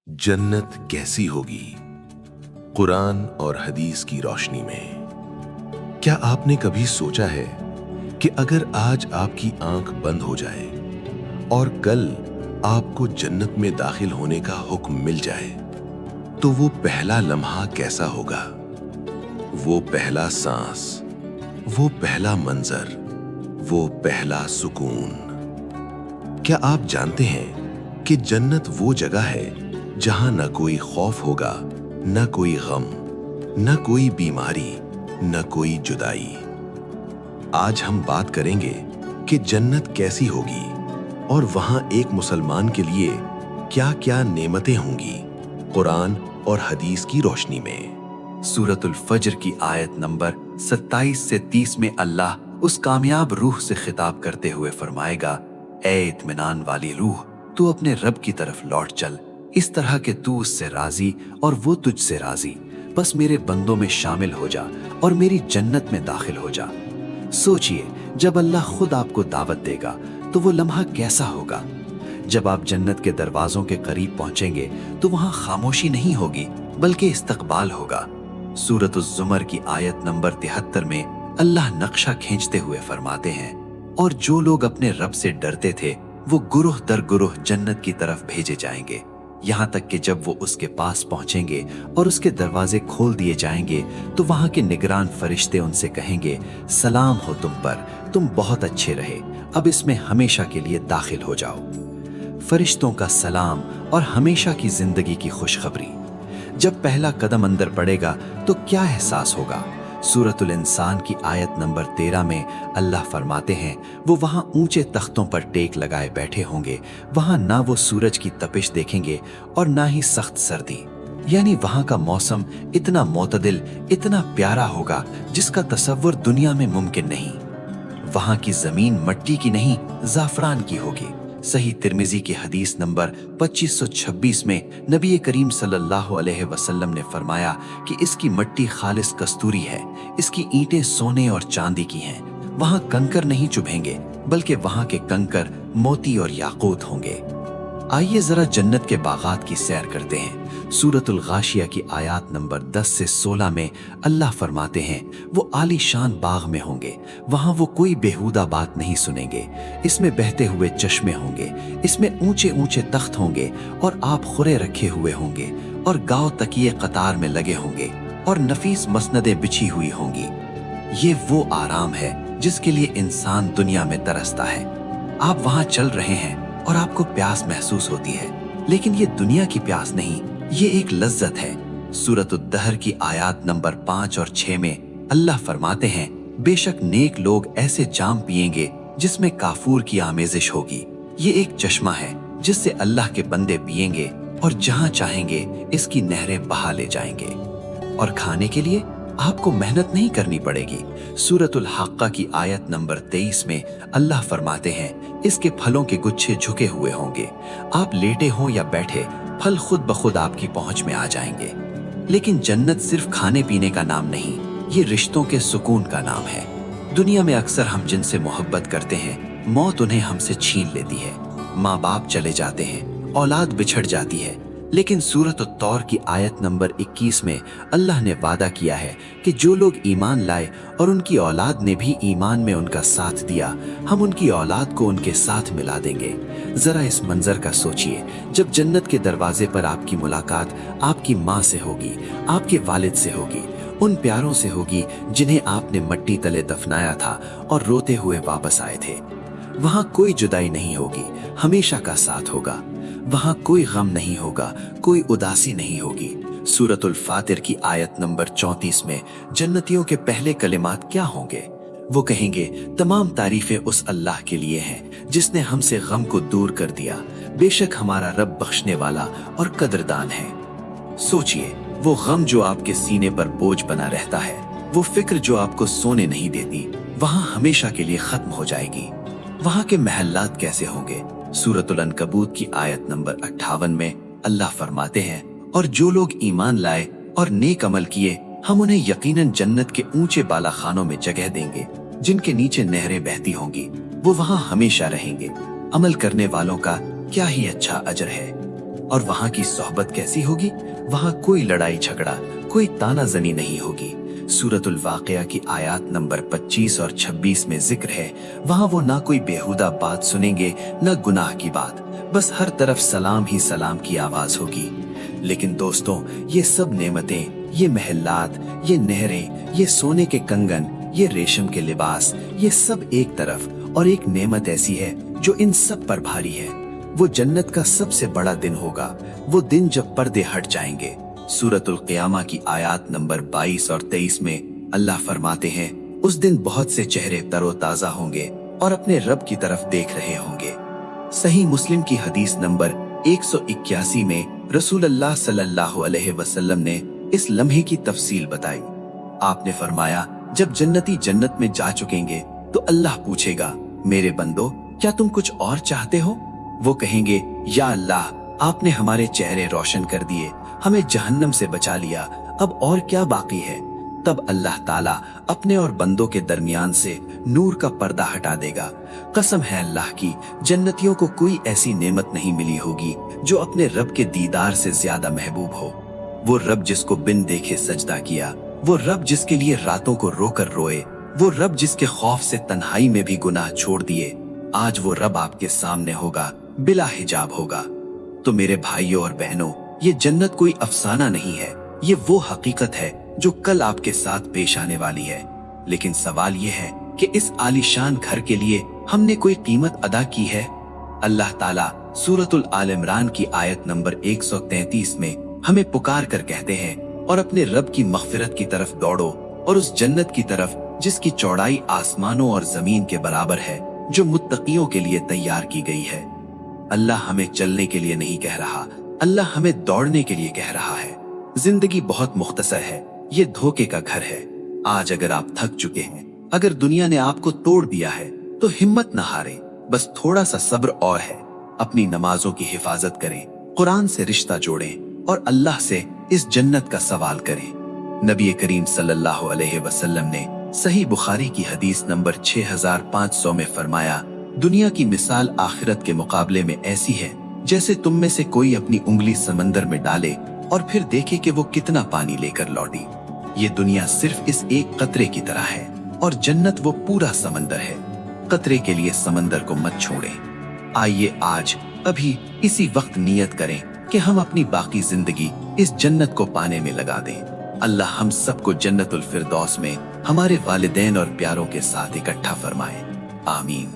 जन्नत कैसी होगी कुरान और हदीस की रोशनी में। क्या आपने कभी सोचा है कि अगर आज आपकी आंख बंद हो जाए और कल आपको जन्नत में दाखिल होने का हुक्म मिल जाए तो वो पहला लम्हा कैसा होगा? वो पहला सांस, वो पहला मंजर, वो पहला सुकून। क्या आप जानते हैं कि जन्नत वो जगह है जहां न कोई खौफ होगा, न कोई गम, न कोई बीमारी, न कोई जुदाई। आज हम बात करेंगे कि जन्नत कैसी होगी और वहां एक मुसलमान के लिए क्या-क्या नेमतें होंगी कुरान और हदीस की रोशनी में। सूरतुल फज्र की आयत नंबर 27 से 30 में अल्लाह उस कामयाब रूह से खिताब करते हुए फरमाएगा, ए इत्मीनान वाली रूह, तू अपने रब की तरफ लौट चल, इस तरह के तू उससे राजी और वो तुझसे राजी। बस मेरे बंदों में शामिल हो जा और मेरी जन्नत में दाखिल हो जा। सोचिए, जब अल्लाह खुद आपको दावत देगा तो वो लम्हा कैसा होगा। जब आप जन्नत के दरवाजों के करीब पहुंचेंगे तो वहां खामोशी नहीं होगी बल्कि इस्तकबाल होगा। सूरत उज़्ज़ुमर की आयत नंबर 73 में अल्लाह नक्शा खींचते हुए फरमाते हैं, और जो लोग अपने रब से डरते थे वो गुरुह दर गुरुह जन्नत की तरफ भेजे जाएंगे, यहाँ तक कि जब वो उसके पास पहुंचेंगे और उसके दरवाजे खोल दिए जाएंगे तो वहां के निगरान फरिश्ते उनसे कहेंगे, सलाम हो तुम पर, तुम बहुत अच्छे रहे, अब इसमें हमेशा के लिए दाखिल हो जाओ। फरिश्तों का सलाम और हमेशा की जिंदगी की खुशखबरी। जब पहला कदम अंदर पड़ेगा तो क्या एहसास होगा। सूरतुल इंसान की आयत नंबर 13 में अल्लाह फरमाते हैं, वो वहां ऊंचे तख्तों पर टेक लगाए बैठे होंगे, वहां ना वो सूरज की तपिश देखेंगे और ना ही सख्त सर्दी। यानी वहां का मौसम इतना मोतदिल, इतना प्यारा होगा जिसका तसव्वुर दुनिया में मुमकिन नहीं। वहां की जमीन मट्टी की नहीं, जाफरान की होगी। सही तिर्मिजी की हदीस नंबर 2526 में नबी करीम सल्लल्लाहु अलैहि वसल्लम ने फरमाया कि इसकी मट्टी खालिस कस्तूरी है, इसकी ईंटें सोने और चांदी की हैं। वहां कंकर नहीं चुभेंगे बल्कि वहां के कंकर मोती और याकूत होंगे। आइए जरा जन्नत के बागात की सैर करते हैं। सूरतुल गाशिया की आयत नंबर 10 से 16 में अल्लाह फरमाते हैं, वो आलीशान बाग में होंगे, वहां वो कोई बेहुदा बात नहीं सुनेंगे। इसमें बहते हुए चश्मे होंगे, इसमें ऊंचे ऊंचे तख्त होंगे और आप खुरे रखे हुए होंगे और गांव तकिए कतार में लगे होंगे और नफीस मसनदें बिछी हुई होंगी। ये वो आराम है जिसके लिए इंसान दुनिया में तरसता है। आप वहां चल रहे हैं और आपको प्यास महसूस होती है, लेकिन ये दुनिया की प्यास नहीं, ये एक लज्जत है। सूरतुद्दहर की आयत नंबर 5 और 6 में अल्लाह फरमाते हैं, बेशक नेक लोग ऐसे जाम पिएंगे जिसमें काफूर की आमेजिश होगी। ये एक चश्मा है जिससे अल्लाह के बंदे पिएंगे और जहां चाहेंगे इसकी नहरें बहा ले जाएंगे। और खाने के लिए आपको मेहनत नहीं करनी पड़ेगी। सूरतुल हक्का की आयत नंबर 23 में अल्लाह फरमाते हैं, इसके फलों के गुच्छे झुके हुए होंगे, आप लेटे हों या बैठे फल खुद ब खुद आपकी पहुंच में आ जाएंगे। लेकिन जन्नत सिर्फ खाने पीने का नाम नहीं, ये रिश्तों के सुकून का नाम है। दुनिया में अक्सर हम जिनसे मोहब्बत करते हैं, मौत उन्हें हमसे छीन लेती है। माँ बाप चले जाते हैं, औलाद बिछड़ जाती है, लेकिन सूरत तौर की आयत नंबर 21 में अल्लाह ने वादा किया है कि जो लोग ईमान लाए और उनकी औलाद ने भी ईमान में उनका साथ दिया, हम उनकी औलाद को उनके साथ मिला देंगे। जरा इस मंजर का सोचिए, जब जन्नत के दरवाजे पर आपकी मुलाकात आपकी माँ से होगी, आपके वालिद से होगी, उन प्यारों से होगी जिन्हें आपने मट्टी तले दफनाया था और रोते हुए वापस आए थे। वहां कोई जुदाई नहीं होगी, हमेशा का साथ होगा। वहां कोई गम नहीं होगा, कोई उदासी नहीं होगी। सूरतुल फातिर की आयत नंबर 34 में जन्नतियों के पहले कलिमात क्या होंगे? वो कहेंगे, तमाम तारीफें उस अल्लाह के लिए हैं जिसने हमसे गम को दूर कर दिया। बेशक हमारा रब बख्शने वाला और कदरदान है। सोचिए, वो गम जो आपके सीने पर बोझ बना रहता है, वो फिक्र जो आपको सोने नहीं देती, वहां हमेशा के लिए खत्म हो जाएगी। वहां के महल्लात कैसे होंगे? सूरतुल अनकबूत की आयत नंबर 58 में अल्लाह फरमाते हैं, और जो लोग ईमान लाए और नेक अमल किए, हम उन्हें यकीनन जन्नत के ऊंचे बाला खानों में जगह देंगे जिनके नीचे नहरें बहती होंगी। वो वहां हमेशा रहेंगे। अमल करने वालों का क्या ही अच्छा अजर है। और वहाँ की सोहबत कैसी होगी? वहाँ कोई लड़ाई झगड़ा, कोई तानाजनी नहीं होगी। सूरतुल वाक़िया की आयत नंबर 25 और 26 में जिक्र है, वहाँ वो ना कोई बेहुदा बात सुनेंगे न गुनाह की बात, बस हर तरफ सलाम ही सलाम की आवाज होगी। लेकिन दोस्तों, ये सब नेमतें, ये महलात, ये नहरें, ये सोने के कंगन, ये रेशम के लिबास, ये सब एक तरफ, और एक नेमत ऐसी है जो इन सब पर भारी है। वो जन्नत का सबसे बड़ा दिन होगा, वो दिन जब पर्दे हट जाएंगे। सूरतुल क़ियामा की आयत नंबर 22 और 23 में अल्लाह फरमाते हैं, उस दिन बहुत से चेहरे तरोताजा होंगे और अपने रब की तरफ देख रहे होंगे। सही मुस्लिम की हदीस नंबर 181 में रसूल अल्लाह सल्लल्लाहु अलैहि वसल्लम ने इस लम्हे की तफसील बताई। आपने फरमाया, जब जन्नती जन्नत में जा चुकेंगे तो अल्लाह पूछेगा, मेरे बंदो, क्या तुम कुछ और चाहते हो? वो कहेंगे, या अल्लाह, आपने हमारे चेहरे रोशन कर दिए, हमें जहन्नम से बचा लिया, अब और क्या बाकी है? तब अल्लाह ताला अपने और बंदों के दरमियान से नूर का पर्दा हटा देगा। कसम है अल्लाह की, जन्नतियों को कोई ऐसी नेमत नहीं मिली होगी जो अपने रब के दीदार से ज्यादा महबूब हो। वो रब जिसको बिन देखे सजदा किया, वो रब जिसके लिए रातों को रोकर रोए, वो रब जिसके खौफ से तन्हाई में भी गुनाह छोड़ दिए, आज वो रब आपके सामने होगा, बिला हिजाब होगा। तो मेरे भाइयों और बहनों, ये जन्नत कोई अफसाना नहीं है, ये वो हकीकत है जो कल आपके साथ पेश आने वाली है। लेकिन सवाल ये है कि इस आलीशान घर के लिए हमने कोई कीमत अदा की है? अल्लाह ताला सूरतुल आल इमरान की आयत नंबर 133 में हमें पुकार कर कहते हैं, और अपने रब की मग़फ़िरत की तरफ दौड़ो, और उस जन्नत की तरफ जिसकी चौड़ाई आसमानों और जमीन के बराबर है, जो मुत्तकियों के लिए तैयार की गई है। अल्लाह हमें चलने के लिए नहीं कह रहा, अल्लाह हमें दौड़ने के लिए कह रहा है। जिंदगी बहुत मुख्तसर है, ये धोखे का घर है। आज अगर आप थक चुके हैं, अगर दुनिया ने आपको तोड़ दिया है, तो हिम्मत न हारें, बस थोड़ा सा सब्र और है। अपनी नमाजों की हिफाजत करें, कुरान से रिश्ता जोड़ें और अल्लाह से इस जन्नत का सवाल करें। नबी करीम सल्लल्लाहु अलैहि वसल्लम ने सही बुखारी की हदीस नंबर 6500 में फरमाया, दुनिया की मिसाल आखिरत के मुकाबले में ऐसी है जैसे तुम में से कोई अपनी उंगली समंदर में डाले और फिर देखे कि वो कितना पानी लेकर लौटी। ये दुनिया सिर्फ इस एक कतरे की तरह है और जन्नत वो पूरा समंदर है। कतरे के लिए समंदर को मत छोड़ें। आइए आज अभी इसी वक्त नियत करें कि हम अपनी बाकी जिंदगी इस जन्नत को पाने में लगा दें। अल्लाह हम सबको जन्नतुल फिरदौस में हमारे वालिदैन और प्यारों के साथ इकट्ठा फरमाए। आमीन।